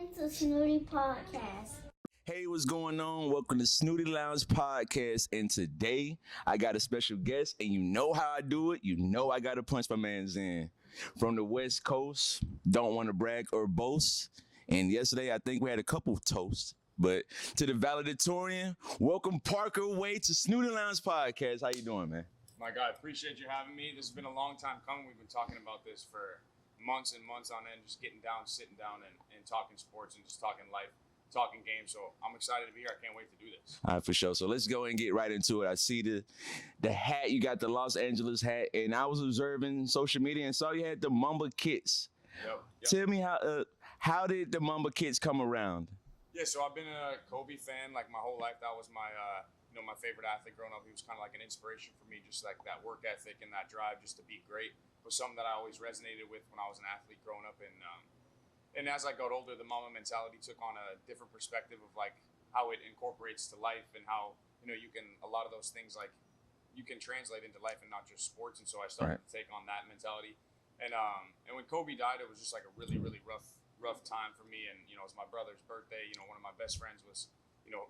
listening to Snooty Podcast. Hey, what's going on? Welcome to Snooty Lounge Podcast. And today I got a special guest, and you know how I do it. You know I got to punch my man's in. From the West Coast, don't want to brag or boast. And yesterday I think we had a couple of toasts. But to the valedictorian, welcome Parker Way to Snooty Lounge Podcast. How you doing, man? My God, appreciate you having me. This has been a long time coming. We've been talking about this for months and months on end, just getting down, sitting down, and talking sports and just talking life, talking games. So I'm excited to be here. I can't wait to do this. All right, for sure. So let's go and get right into it. I see the hat. You got the Los Angeles hat, and I was observing social media and saw you had the Mamba kits. Yep. Tell me how did the Mamba kits come around? Yeah, so I've been a Kobe fan like my whole life. That was my my favorite athlete growing up. He was kind of like an inspiration for me, just like that work ethic and that drive just to be great was something that I always resonated with when I was an athlete growing up. And as I got older, the Mamba mentality took on a different perspective of like how it incorporates to life and how, you can, a lot of those things like you can translate into life and not just sports. And so I started to take on that mentality. And when Kobe died, it was just like a really, really rough time for me. And, it was my brother's birthday. One of my best friends was,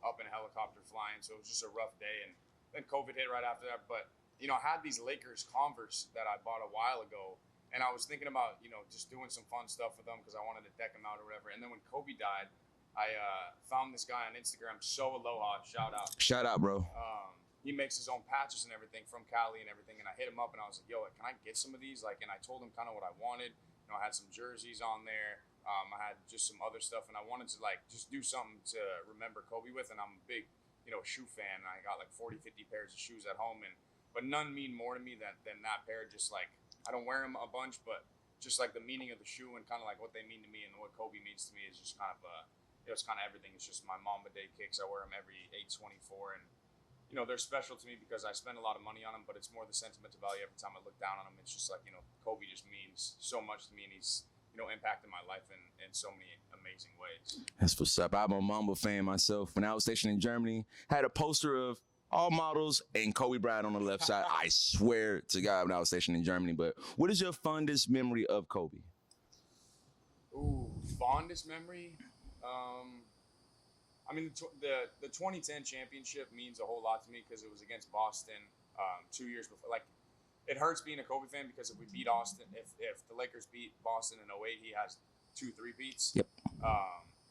up in a helicopter flying. So it was just a rough day. And then COVID hit right after that. But, I had these Lakers Converse that I bought a while ago. And I was thinking about, just doing some fun stuff with them because I wanted to deck them out or whatever. And then when Kobe died, I found this guy on Instagram, So Aloha, shout out. Shout out, bro. He makes his own patches and everything from Cali and everything. And I hit him up and I was like, yo, can I get some of these? And I told him kind of what I wanted. I had some jerseys on there. I had just some other stuff. And I wanted to just do something to remember Kobe with. And I'm a big, shoe fan. I got 40, 50 pairs of shoes at home. But none mean more to me than that pair. Just I don't wear them a bunch, but just the meaning of the shoe and kind of what they mean to me and what Kobe means to me is just kind of, it's kind of everything. It's just my Mamba Day kicks. I wear them every 8/24 and, they're special to me because I spend a lot of money on them, but it's more the sentimental value every time I look down on them. It's just Kobe just means so much to me and he's, impacted my life in so many amazing ways. That's what's up. I'm a Mamba fan myself. When I was stationed in Germany, had a poster of all models and Kobe Bryant on the left side. I swear to God when I was stationed in Germany. But what is your fondest memory of Kobe? Ooh, fondest memory? The 2010 championship means a whole lot to me because it was against Boston 2 years before. It hurts being a Kobe fan because if we beat Austin, if the Lakers beat Boston in 2008, he has 2 3-peats. Yep.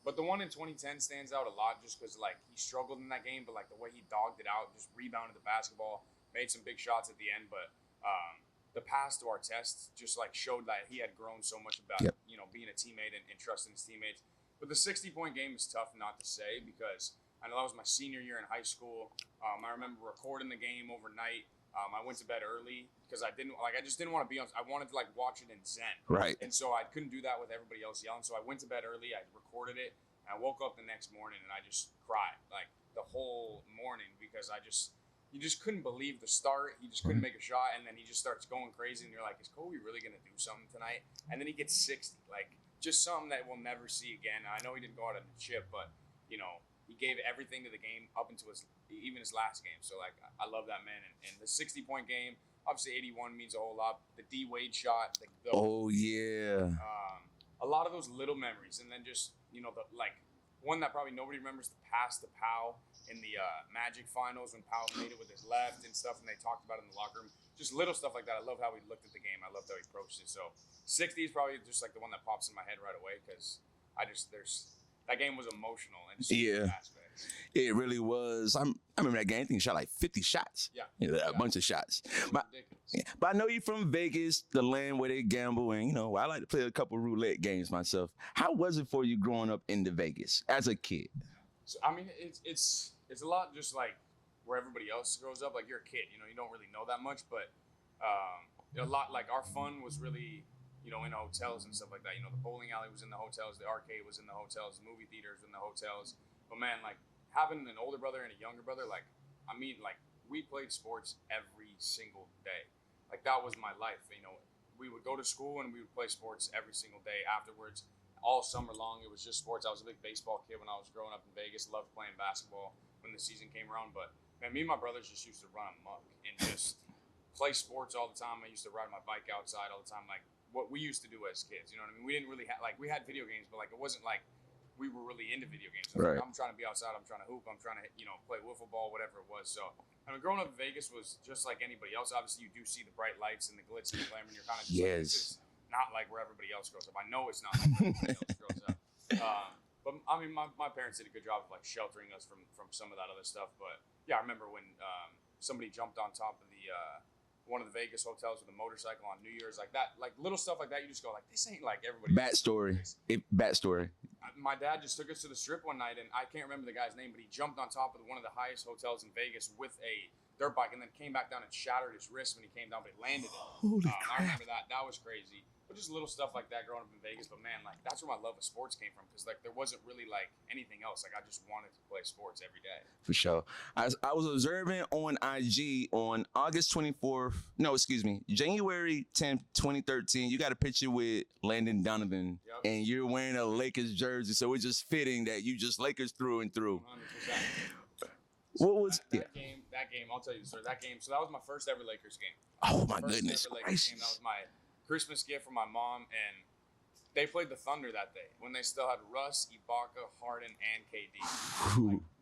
But the one in 2010 stands out a lot just because he struggled in that game, but the way he dogged it out, just rebounded the basketball, made some big shots at the end. But the pass to our test just showed that he had grown so much about being a teammate and trusting his teammates. But the 60-point game is tough not to say because I know that was my senior year in high school. I remember recording the game overnight. I went to bed early because I just didn't want to be on. I wanted to watch it in Zen. Right. And so I couldn't do that with everybody else yelling. So I went to bed early. I recorded it. And I woke up the next morning and I just cried the whole morning because you just couldn't believe the start. He just couldn't make a shot. And then he just starts going crazy. And you're like, is Kobe really going to do something tonight? And then he gets 60. Just something that we'll never see again. I know he didn't go out on the chip, but, he gave everything to the game up into even his last game. So, I love that man. And the 60-point game, obviously 81 means a whole lot. The D Wade shot. Oh, yeah. A lot of those little memories. And then just, one that probably nobody remembers, the pass to Powell in the Magic finals when Powell made it with his left and stuff. And they talked about it in the locker room. Just little stuff like that. I love how he looked at the game. I loved how he approached it. So 60 is probably just the one that pops in my head right away because that game was emotional in so many aspects. It really was. I remember that game. I think he shot 50 shots. Yeah. A bunch of shots. But I know you're from Vegas, the land where they gamble. And, I like to play a couple roulette games myself. How was it for you growing up in Vegas as a kid? So, it's a lot just where everybody else grows up. You're a kid, you don't really know that much. But a lot, our fun was really in hotels and stuff like that. The bowling alley was in the hotels, the arcade was in the hotels, the movie theaters were in the hotels. But man, having an older brother and a younger brother, we played sports every single day. That was my life. We would go to school and we would play sports every single day afterwards. All summer long, it was just sports. I was a big baseball kid when I was growing up in Vegas, loved playing basketball when the season came around. But man, me and my brothers just used to run amok and just play sports all the time. I used to ride my bike outside all the time. What we used to do as kids, you know what I mean? We didn't really have, we had video games, but it wasn't we were really into video games. Right. Like, I'm trying to be outside. I'm trying to hoop. I'm trying to, play wiffle ball, whatever it was. So, I mean, growing up in Vegas was just like anybody else. Obviously, you do see the bright lights and the glitz and the glamour, and you're kind of just like, this is not like where everybody else grows up. I know it's not like where everybody else grows up. But I mean, my parents did a good job of like sheltering us from some of that other stuff. But yeah, I remember when somebody jumped on top of the one of the Vegas hotels with a motorcycle on New Year's, like that, like little stuff like that. You just go like, this ain't like everybody. Backstory. My dad just took us to the strip one night, and I can't remember the guy's name, but he jumped on top of one of the highest hotels in Vegas with a dirt bike, and then came back down and shattered his wrist when he came down, but he landed it. Holy crap. I remember that. That was crazy. But just little stuff like that growing up in Vegas. But man, like that's where my love of sports came from, because like there wasn't really like anything else. Like I just wanted to play sports every day. For sure. I was observing on IG on January 10th, 2013. You got a picture with Landon Donavan, and you're wearing a Lakers jersey. So it's just fitting that you just Lakers through and through. 100%. What was that game? I'll tell you the story. That game. So that was my first ever Lakers game. Oh my goodness gracious! That was my Christmas gift from my mom, and they played the Thunder that day when they still had Russ, Ibaka, Harden, and KD.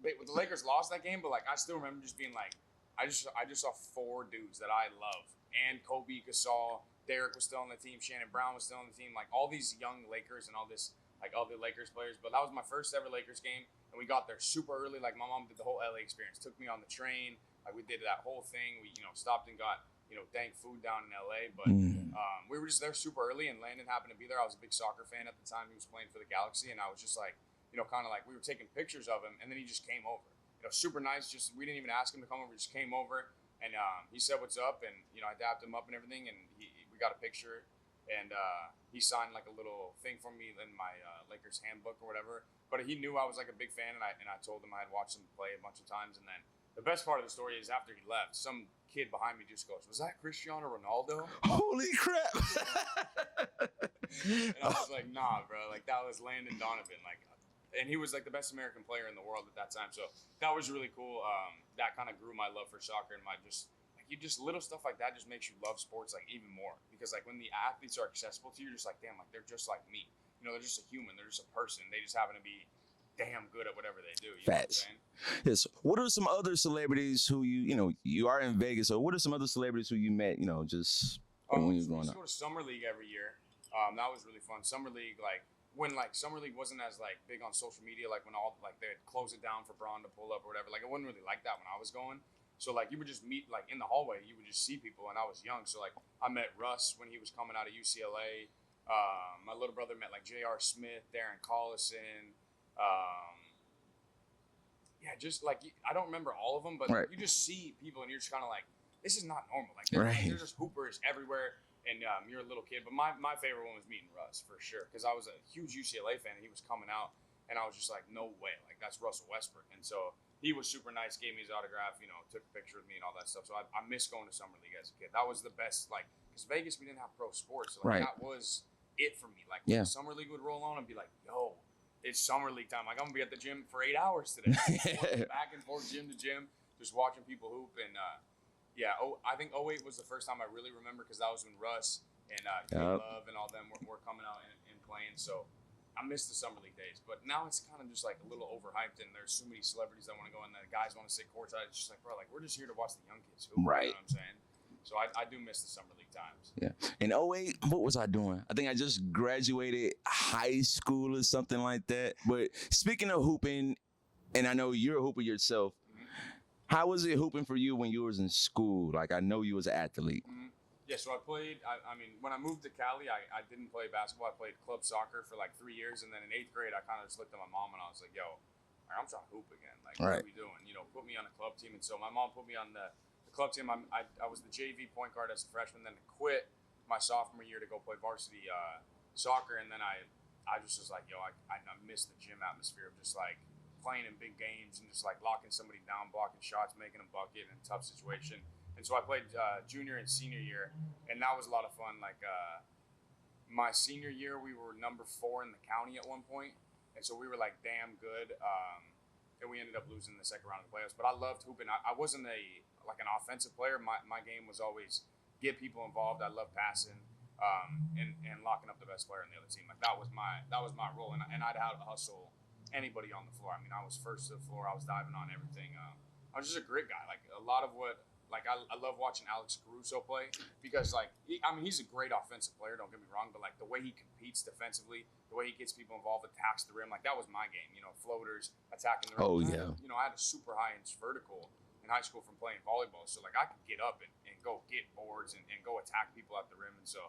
The Lakers lost that game, but like I still remember just being like, I just saw four dudes that I love, and Kobe, Gasol, Derek was still on the team, Shannon Brown was still on the team, like all these young Lakers and all this, like all the Lakers players. But that was my first ever Lakers game, and we got there super early. Like my mom did the whole LA experience, took me on the train, like we did that whole thing. We stopped and got dank food down in LA, but we were just there super early, and Landon happened to be there. I was a big soccer fan at the time. He was playing for the Galaxy, and I was just like, kind of like we were taking pictures of him, and then he just came over. Super nice. Just we didn't even ask him to come over. He just came over, and he said what's up, and I dapped him up and everything, and we got a picture, and he signed like a little thing for me in my Lakers handbook or whatever. But he knew I was like a big fan, and I told him I had watched him play a bunch of times, and then the best part of the story is after he left, some kid behind me just goes, "Was that Cristiano Ronaldo?" Holy crap! And I was like, "Nah, bro. Like that was Landon Donovan. Like, and he was like the best American player in the world at that time. So that was really cool. That kind of grew my love for soccer, and little stuff like that just makes you love sports like even more, because like when the athletes are accessible to you, you're just like, damn, like they're just like me. They're just a human. They're just a person. They just happen to be damn good at whatever they do. You know what I'm saying? Yes. What are some other celebrities who you are in Vegas? So what are some other celebrities who you met? Just when you were growing up. We go to Summer League every year. That was really fun. Summer League, like when like Summer League wasn't as like big on social media, like when all like they'd close it down for Braun to pull up or whatever. Like it wasn't really like that when I was going. So like you would just meet like in the hallway. You would just see people, and I was young. So like I met Russ when he was coming out of UCLA. My little brother met like J.R. Smith, Darren Collison. Just like I don't remember all of them, but you just see people and you're just kind of like, this is not normal. Like there's just hoopers everywhere, and you're a little kid. But my favorite one was meeting Russ for sure, because I was a huge UCLA fan and he was coming out, and I was just like, no way, like that's Russell Westbrook. And so he was super nice, gave me his autograph, took a picture with me and all that stuff. So I miss going to Summer League as a kid. That was the best, like, because Vegas we didn't have pro sports, so like that was it for me. Like when Summer League would roll on and be like, yo, it's Summer League time. Like I'm gonna be at the gym for 8 hours today, back and forth, gym to gym, just watching people hoop. And I think 08 was the first time I really remember, because that was when Russ and Love and all them were coming out and playing. So I miss the Summer League days. But now it's kind of just like a little overhyped, and there's so many celebrities that want to go, and the guys want to sit courtside. It's just like, bro, like we're just here to watch the young kids hoop. Right. You know what I'm saying? So I do miss the Summer League times. Yeah. In 08, what was I doing? I think I just graduated high school or something like that. But speaking of hooping, and I know you're a hooper yourself, how was it hooping for you when you was in school? Like I know you was an athlete. Yeah, so I played, I mean, when I moved to Cali, I didn't play basketball. I played club soccer for like 3 years. And then in 8th grade, I kind of just looked at my mom and I was like, yo, I'm trying to hoop again. Like, what are we doing? Put me on a club team. And so my mom put me on the club team. I was the JV point guard as a freshman, then to quit my sophomore year to go play varsity soccer. And then I just was like, yo, I miss the gym atmosphere of just like playing in big games and just like locking somebody down, blocking shots, making them bucket in a tough situation. And so I played junior and senior year, and that was a lot of fun. Like my senior year, we were number 4 in the county at one point, and so we were like damn good. And we ended up losing the second round of the playoffs. But I loved hooping. I wasn't an offensive player. My game was always get people involved. I love passing and locking up the best player in the other team. Like that was my role. And I'd have to hustle anybody on the floor. I mean, I was first to the floor. I was diving on everything. I was just a grit guy. Like a lot of what, like I love watching Alex Caruso play because like he's a great offensive player. Don't get me wrong, but like the way he competes defensively, the way he gets people involved, attacks the rim, like that was my game. You know, floaters, attacking the rim. Oh yeah. You know, I had a super high inch vertical in high school from playing volleyball, so like I could get up and go get boards and go attack people at the rim, and so.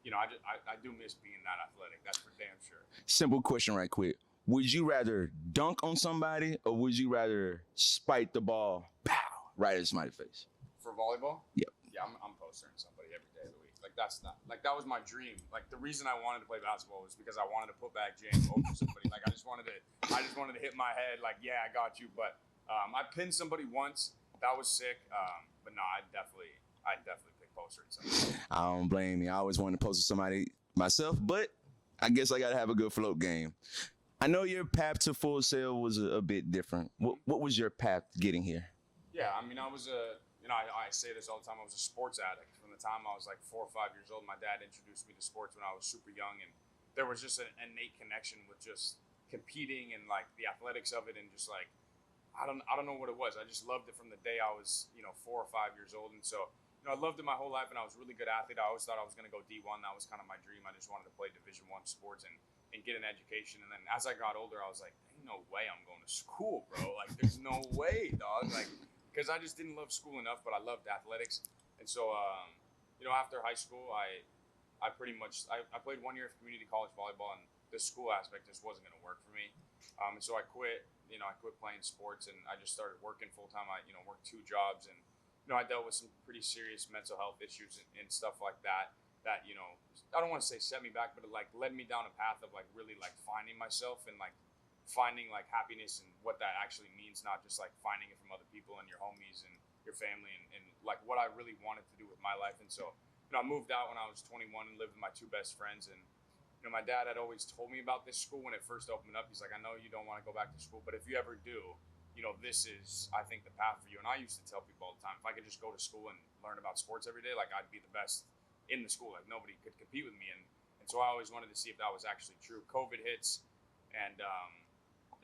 You know, I do miss being that athletic. That's for damn sure. Simple question right quick. Would you rather dunk on somebody or would you rather spike the ball, pow, right in somebody's face? For volleyball? Yep. Yeah, I'm postering somebody every day of the week. Like that's not like that was my dream. Like the reason I wanted to play basketball was because I wanted to put back James over somebody. Like I just wanted to hit my head. Like yeah, I got you. But I pinned somebody once. That was sick. But no, I'd definitely pick postering somebody. I don't blame you. I always wanted to post to somebody myself, but I guess I got to have a good float game. I know your path to Full Sail was a bit different. What was your path getting here? Yeah, I mean, I was I say this all the time. I was a sports addict from the time I was like 4 or 5 years old. My dad introduced me to sports when I was super young, and there was just an innate connection with just competing and like the athletics of it, and just like I don't know what it was. I just loved it from the day I was 4 or 5 years old, and so. I loved it my whole life, and I was a really good athlete. I always thought I was going to go D1. That was kind of my dream. I just wanted to play Division I sports and get an education. And then as I got older, I was like, ain't no way I'm going to school, bro. Like, there's no way, dog. Like, because I just didn't love school enough, but I loved athletics. And so, after high school, I played 1 year of community college volleyball, and the school aspect just wasn't going to work for me. And so I quit. I quit playing sports, and I just started working full time. I worked 2 jobs, and I dealt with some pretty serious mental health issues and stuff like that. That I don't want to say set me back, but it like led me down a path of like really like finding myself and like finding like happiness and what that actually means, not just like finding it from other people and your homies and your family and like what I really wanted to do with my life. And so I moved out when I was 21 and lived with my 2 best friends. And my dad had always told me about this school when it first opened up. He's like, I know you don't want to go back to school, but if you ever do, this is, I think, the path for you. And I used to tell people all the time, if I could just go to school and learn about sports every day, like I'd be the best in the school. Like nobody could compete with me. And so I always wanted to see if that was actually true. COVID hits, and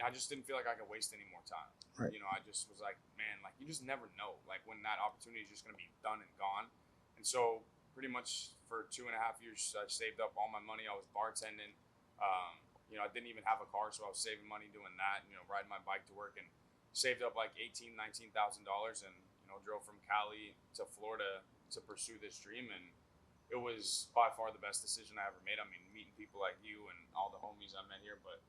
I just didn't feel like I could waste any more time. Right. I just was like, man, like you just never know, like when that opportunity is just going to be done and gone. And so pretty much for 2.5 years, I saved up all my money. I was bartending. I didn't even have a car, so I was saving money doing that, riding my bike to work, and saved up like $19,000 and drove from Cali to Florida to pursue this dream, and it was by far the best decision I ever made. I mean, meeting people like you and all the homies I met here, but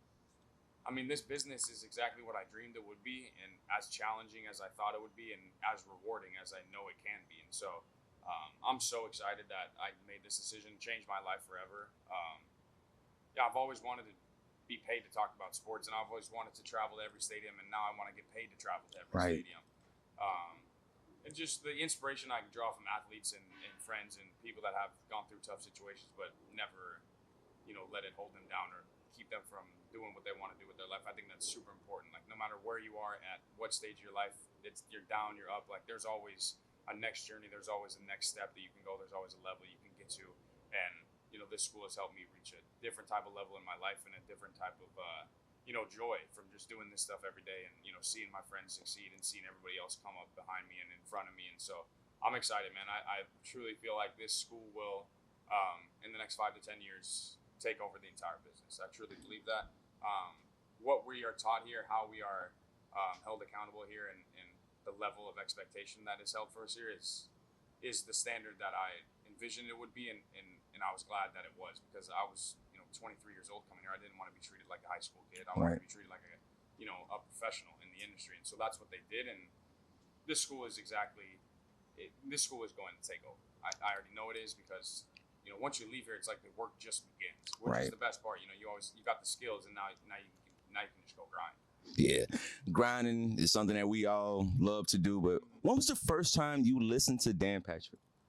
I mean, this business is exactly what I dreamed it would be, and as challenging as I thought it would be, and as rewarding as I know it can be. And so I'm so excited that I made this decision, changed my life forever. I've always wanted to be paid to talk about sports, and I've always wanted to travel to every stadium, and now I want to get paid to travel to every stadium. And just the inspiration I can draw from athletes and friends and people that have gone through tough situations but never, let it hold them down or keep them from doing what they want to do with their life. I think that's super important. Like no matter where you are at what stage of your life, you're down, you're up. Like there's always a next journey. There's always a next step that you can go. There's always a level you can get to. And this school has helped me reach a different type of level in my life and a different type of, joy from just doing this stuff every day and, seeing my friends succeed and seeing everybody else come up behind me and in front of me. And so I'm excited, man. I truly feel like this school will, in the next 5 to 10 years, take over the entire business. I truly believe that. What we are taught here, how we are held accountable here, and the level of expectation that is held for us here is the standard that I envisioned it would be, and I was glad that it was, because I was 23 years old coming here. I didn't want to be treated like a high school kid. I wanted to be treated like a professional in the industry, and so that's what they did. And this school is this school is going to take over. I already know it is, because once you leave here, it's like the work just begins, which is the best part. You got the skills, and now you can just go grind. Yeah, grinding is something that we all love to do. But when was the first time you listened to Dan Patrick?